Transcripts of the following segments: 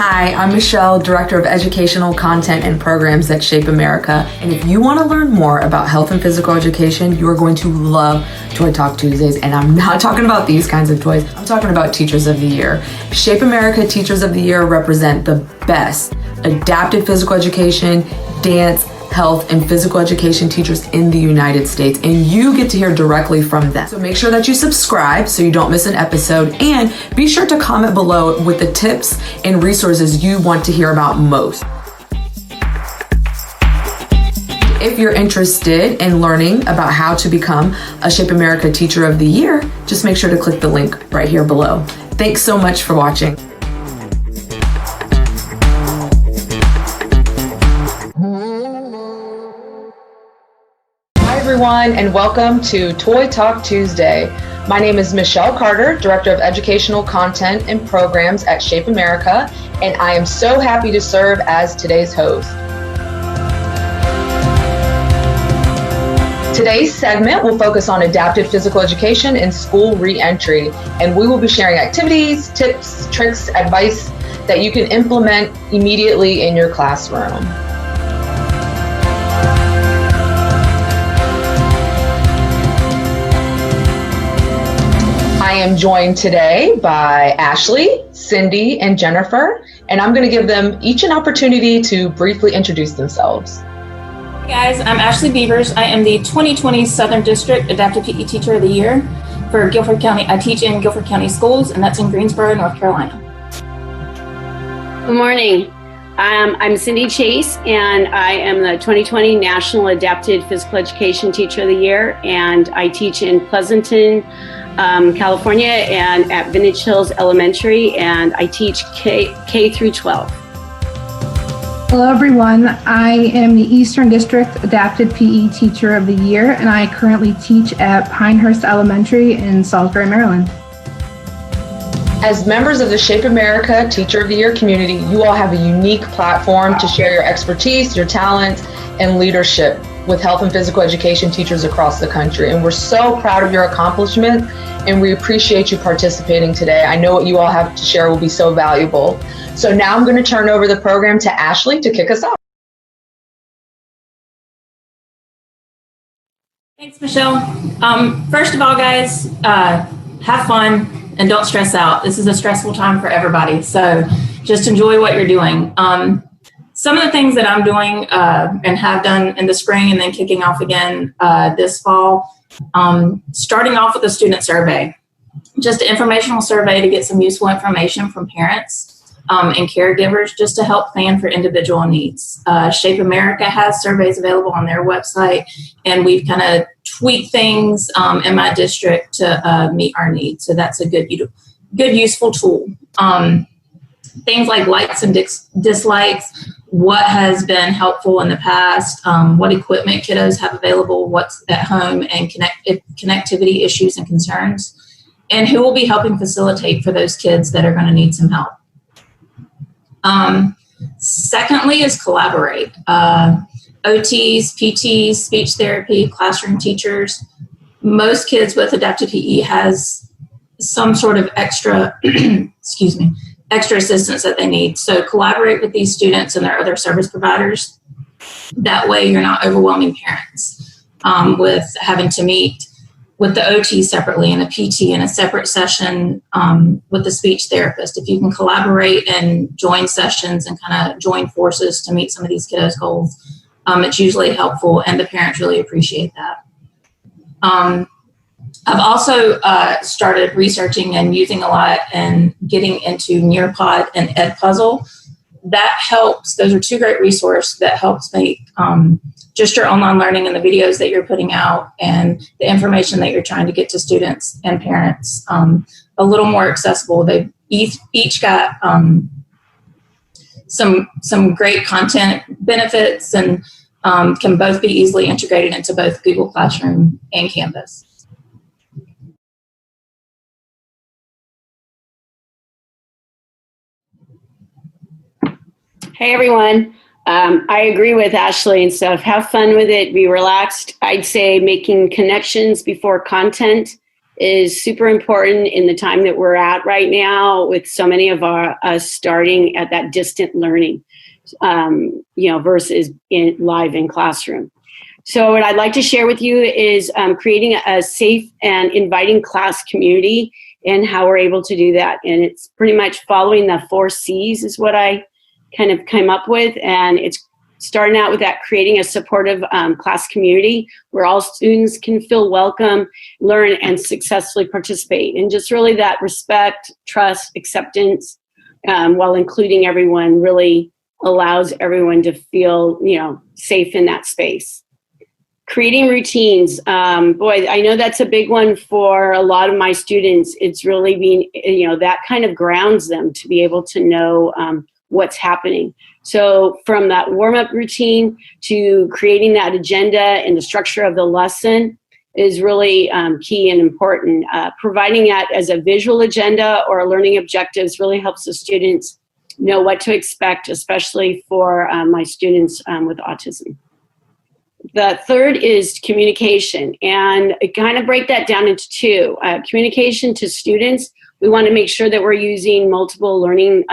Hi, I'm Michelle, Director of Educational Content and Programs at Shape America. And if you want to learn more about health and physical education, you are going to love Toy Talk Tuesdays. And I'm not talking about these kinds of toys. I'm talking about Teachers of the Year. Shape America Teachers of the Year represent the best adapted physical education, dance, health, and physical education teachers in the United States, and you get to hear directly from them. So make sure that you subscribe so you don't miss an episode, and be sure to comment below with the tips and resources you want to hear about most. If you're interested in learning about how to become a Shape America Teacher of the Year, just make sure to click the link right here below. Thanks so much for watching. Everyone, and welcome to Toy Talk Tuesday. My name is Michelle Carter, Director of Educational Content and Programs at Shape America, and I am so happy to serve as today's host. Today's segment will focus on adapted physical education and school re-entry, and we will be sharing activities, tips, tricks, advice that you can implement immediately in your classroom. I am joined today by Ashley, Cindy, and Jennifer, and I'm going to give them each an opportunity to briefly introduce themselves. Hey guys, I'm Ashley Beavers. I am the 2020 Southern District Adapted PE Teacher of the Year for Guilford County. I teach in Guilford County Schools, and that's in Greensboro, North Carolina. Good morning. I'm Cindy Chase, and I am the 2020 National Adapted Physical Education Teacher of the Year, and I teach in Pleasanton, California, and at Vintage Hills Elementary, and I teach K through 12. Hello everyone, I am the Eastern District Adapted PE Teacher of the Year, and I currently teach at Pinehurst Elementary in Salisbury, Maryland. As members of the Shape America Teacher of the Year community, you all have a unique platform to share your expertise, your talents, and leadership with health and physical education teachers across the country. And we're so proud of your accomplishment, and we appreciate you participating today. I know what you all have to share will be so valuable. So now I'm going to turn over the program to Ashley to kick us off. Thanks, Michelle. First of all, guys, have fun and don't stress out. This is a stressful time for everybody, so just enjoy what you're doing. Some of the things that I'm doing and have done in the spring and then kicking off again this fall, starting off with a student survey, just an informational survey to get some useful information from parents and caregivers just to help plan for individual needs. Shape America has surveys available on their website, and we've kind of tweaked things in my district to meet our needs. So that's a good useful tool. Things like likes and dislikes, what has been helpful in the past, what equipment kiddos have available, what's at home, and connectivity issues and concerns, and who will be helping facilitate for those kids that are going to need some help. Secondly is collaborate. OTs, PTs, speech therapy, classroom teachers. Most kids with adapted PE has some sort of extra, extra assistance that they need. So collaborate with these students and their other service providers. That way you're not overwhelming parents with having to meet with the OT separately and a PT in a separate session with the speech therapist. If you can collaborate and join sessions and kind of join forces to meet some of these kiddos' goals, it's usually helpful, and the parents really appreciate that. I've also started researching and using a lot and getting into Nearpod and Edpuzzle. That helps. Those are two great resources that helps make just your online learning and the videos that you're putting out and the information that you're trying to get to students and parents a little more accessible. They've each got some great content benefits and can both be easily integrated into both Google Classroom and Canvas. Hey everyone, I agree with Ashley and stuff. Have fun with it, be relaxed. I'd say making connections before content is super important in the time that we're at right now, with so many of us starting at that distant learning, versus live in classroom. So what I'd like to share with you is creating a safe and inviting class community, and how we're able to do that. And it's pretty much following the 4 C's is what I kind of came up with. And it's starting out with that, creating a supportive class community where all students can feel welcome, learn, and successfully participate. And just really that respect, trust, acceptance, while including everyone, really allows everyone to feel, safe in that space. Creating routines. I know that's a big one for a lot of my students. It's really being, that kind of grounds them to be able to know what's happening. So from that warm-up routine to creating that agenda and the structure of the lesson is really key and important. Providing that as a visual agenda or learning objectives really helps the students know what to expect, especially for my students with autism. The third is communication, and I kind of break that down into 2. Communication to students, we want to make sure that we're using multiple learning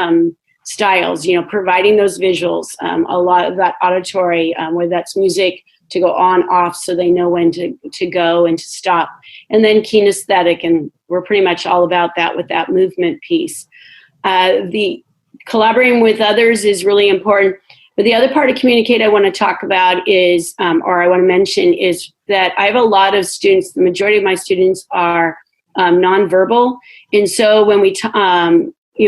styles, providing those visuals, a lot of that auditory, whether that's music to go on, off, so they know when to go and to stop. And then kinesthetic, and we're pretty much all about that with that movement piece. The collaborating with others is really important. But the other part of communicate I want to talk about is, or I want to mention, is that I have a lot of students, the majority of my students are nonverbal. And so when we,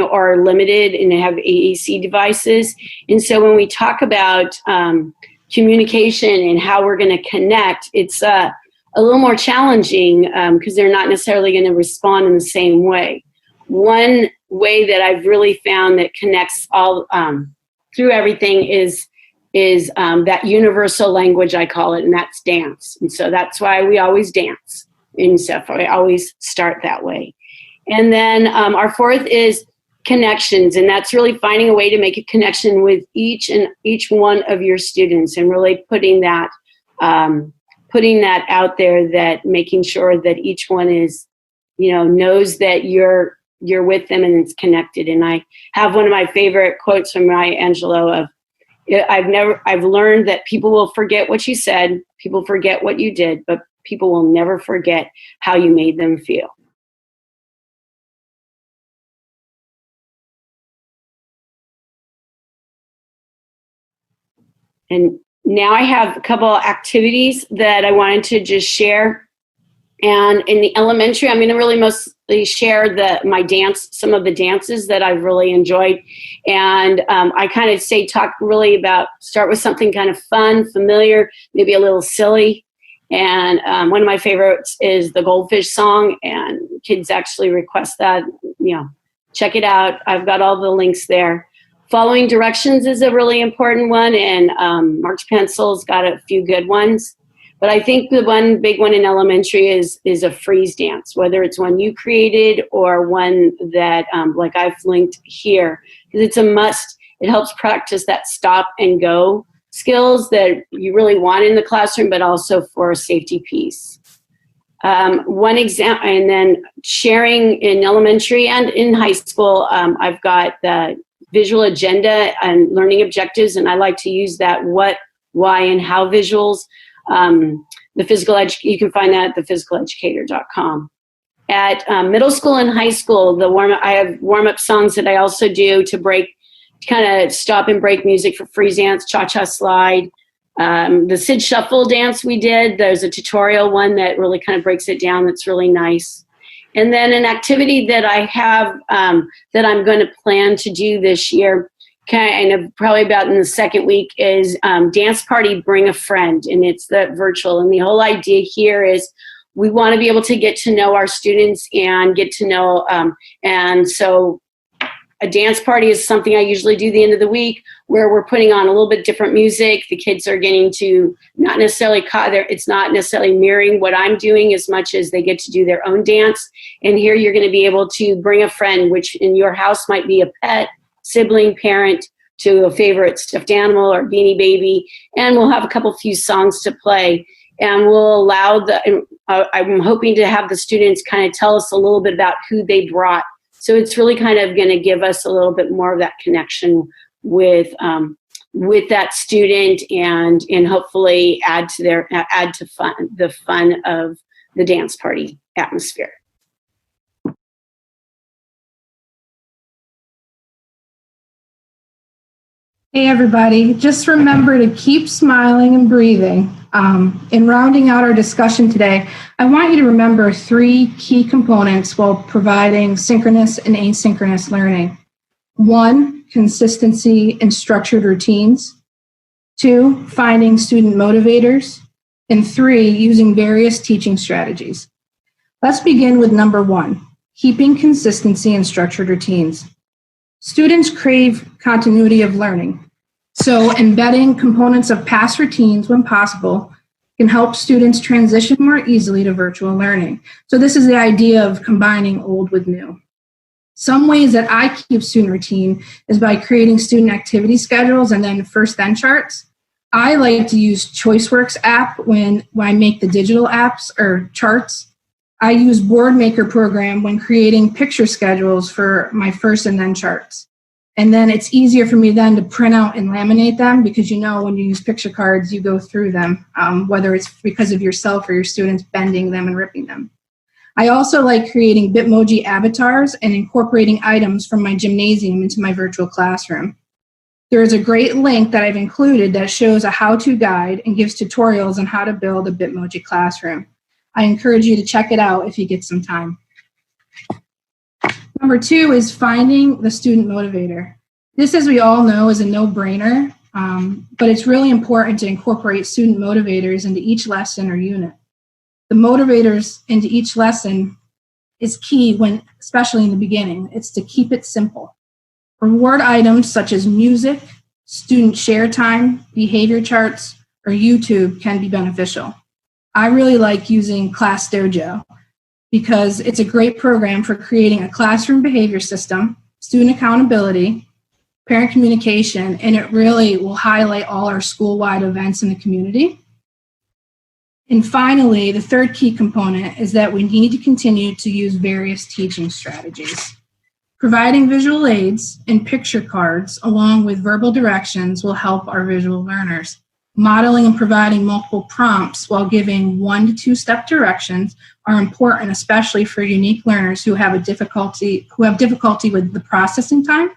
are limited and have AAC devices. And so when we talk about communication and how we're going to connect, it's a little more challenging because they're not necessarily going to respond in the same way. One way that I've really found that connects all through everything is that universal language, I call it, and that's dance. And so that's why we always dance and stuff. I always start that way. And then our 4th is connections, and that's really finding a way to make a connection with each one of your students, and really putting that out there, that making sure that each one is, knows that you're with them and it's connected. And I have one of my favorite quotes from Maya Angelou of, I've learned that people will forget what you said, people forget what you did, but people will never forget how you made them feel. And now I have a couple of activities that I wanted to just share. And in the elementary, I'm going to really mostly share some of the dances that I've really enjoyed. And I kind of start with something kind of fun, familiar, maybe a little silly. And one of my favorites is the Goldfish song, and kids actually request that. Check it out. I've got all the links there. Following directions is a really important one, and Mark's Pencil's got a few good ones. But I think the one big one in elementary is a freeze dance, whether it's one you created or one that, like I've linked here, because it's a must. It helps practice that stop and go skills that you really want in the classroom, but also for a safety piece. One example, and then sharing in elementary and in high school, I've got the visual agenda and learning objectives, and I like to use that what, why, and how visuals. You can find that at thephysicaleducator.com. At middle school and high school, I have warm-up songs that I also do to kind of stop and break music for freeze dance, cha-cha slide. The Sid Shuffle dance we did, there's a tutorial one that really kind of breaks it down that's really nice. And then an activity that I have that I'm going to plan to do this year, kind of probably about in the second week, is Dance Party Bring a Friend, and it's the virtual. And the whole idea here is we want to be able to get to know our students and get to know, and so a dance party is something I usually do the end of the week, where we're putting on a little bit different music. The kids are getting to not necessarily it's not necessarily mirroring what I'm doing as much as they get to do their own dance. And here you're going to be able to bring a friend, which in your house might be a pet, sibling, parent, to a favorite stuffed animal or Beanie Baby, and we'll have a few songs to play, and we'll allow I'm hoping to have the students kind of tell us a little bit about who they brought. So it's really kind of going to give us a little bit more of that connection with that student, and hopefully add to the fun of the dance party atmosphere. Hey everybody, just remember to keep smiling and breathing. In rounding out our discussion today, I want you to remember 3 key components while providing synchronous and asynchronous learning. 1, consistency and structured routines. 2, finding student motivators. And 3, using various teaching strategies. Let's begin with number 1, keeping consistency and structured routines. Students crave continuity of learning, so embedding components of past routines when possible can help students transition more easily to virtual learning. So this is the idea of combining old with new. Some ways that I keep student routine is by creating student activity schedules and then first then charts. I like to use ChoiceWorks app when I make the digital apps or charts. I use BoardMaker program when creating picture schedules for my first and then charts. And then it's easier for me then to print out and laminate them, because when you use picture cards, you go through them, whether it's because of yourself or your students bending them and ripping them. I also like creating Bitmoji avatars and incorporating items from my gymnasium into my virtual classroom. There is a great link that I've included that shows a how-to guide and gives tutorials on how to build a Bitmoji classroom. I encourage you to check it out if you get some time. Number 2 is finding the student motivator. This, as we all know, is a no-brainer, but it's really important to incorporate student motivators into each lesson or unit. The motivators into each lesson is key especially in the beginning. It's to keep it simple. Reward items such as music, student share time, behavior charts, or YouTube can be beneficial. I really like using Class Dojo because it's a great program for creating a classroom behavior system, student accountability, parent communication, and it really will highlight all our school-wide events in the community. And finally, the 3rd key component is that we need to continue to use various teaching strategies. Providing visual aids and picture cards along with verbal directions will help our visual learners. Modeling and providing multiple prompts while giving 1 to 2 step directions are important, especially for unique learners who have difficulty with the processing time.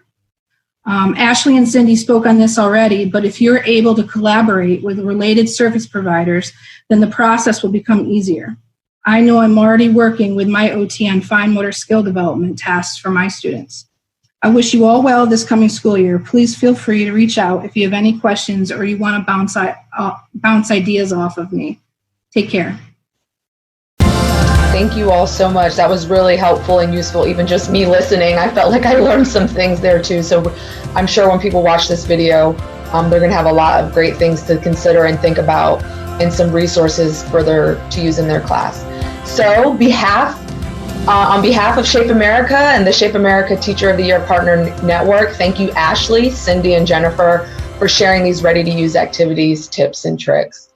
Ashley and Cindy spoke on this already, but if you're able to collaborate with related service providers, then the process will become easier. I know I'm already working with my OT on fine motor skill development tasks for my students. I wish you all well this coming school year. Please feel free to reach out if you have any questions or you want to bounce ideas off of me. Take care. Thank you all so much. That was really helpful and useful. Even just me listening, I felt like I learned some things there too. So I'm sure when people watch this video, they're going to have a lot of great things to consider and think about, and some resources to use in their class. So on behalf of Shape America and the Shape America Teacher of the Year Partner Network, thank you, Ashley, Cindy, and Jennifer, for sharing these ready-to-use activities, tips, and tricks.